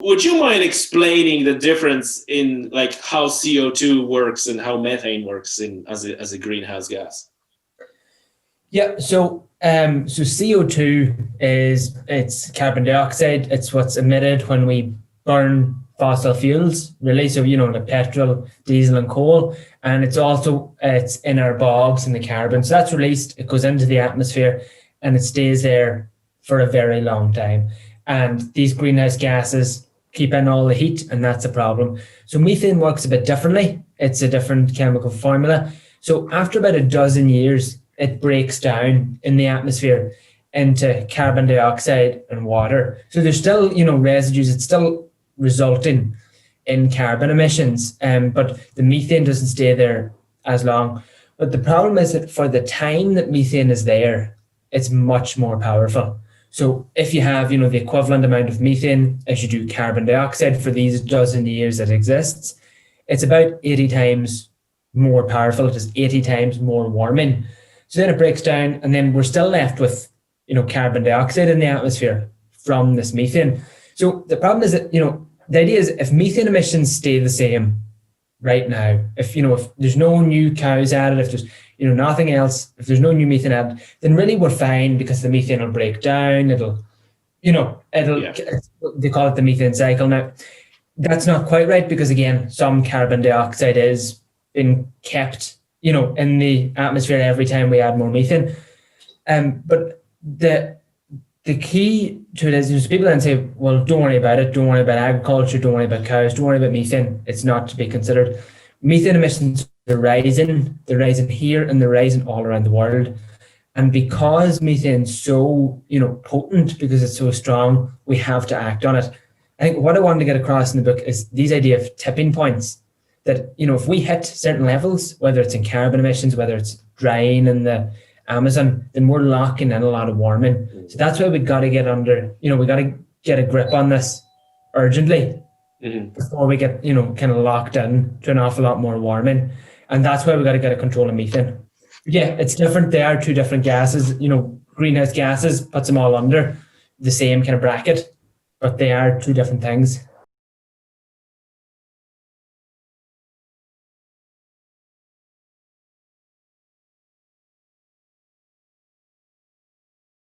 Would you mind explaining the difference in like how CO2 works and how methane works as a greenhouse gas? Yeah, so CO2 it's carbon dioxide. It's what's emitted when we burn fossil fuels, really. So, the petrol, diesel, and coal. And it's in our bogs and the carbon. So that's released, it goes into the atmosphere, and it stays there for a very long time. And these greenhouse gases keep in all the heat, and that's a problem. So methane works a bit differently. It's a different chemical formula. So after about a dozen years, it breaks down in the atmosphere into carbon dioxide and water. So there's still, residues. It's still resulting in carbon emissions, but the methane doesn't stay there as long. But the problem is that for the time that methane is there, it's much more powerful. So if you have, the equivalent amount of methane as you do carbon dioxide for these dozen years that exists, it's about 80 times more powerful. It is 80 times more warming. So then it breaks down, and then we're still left with, carbon dioxide in the atmosphere from this methane. So the problem is that, the idea is if methane emissions stay the same right now, if there's no new cows added, if there's, nothing else, if there's no new methane added, then really we're fine because the methane will break down. They call it the methane cycle. Now, that's not quite right because again, some carbon dioxide is being kept, in the atmosphere every time we add more methane. But the key to it is people then say, well, don't worry about it. Don't worry about agriculture. Don't worry about cows. Don't worry about methane. It's not to be considered. Methane emissions are rising. They're rising here and they're rising all around the world. And because methane's so, potent, because it's so strong, we have to act on it. I think what I wanted to get across in the book is these idea of tipping points that, if we hit certain levels, whether it's in carbon emissions, whether it's drying in the Amazon, then we're locking in a lot of warming. So that's why we got to get we got to get a grip on this urgently before we get, kind of locked in to an awful lot more warming. And that's why we got to get a control of methane. Yeah, it's different. They are two different gases. Greenhouse gases puts them all under the same kind of bracket, but they are two different things.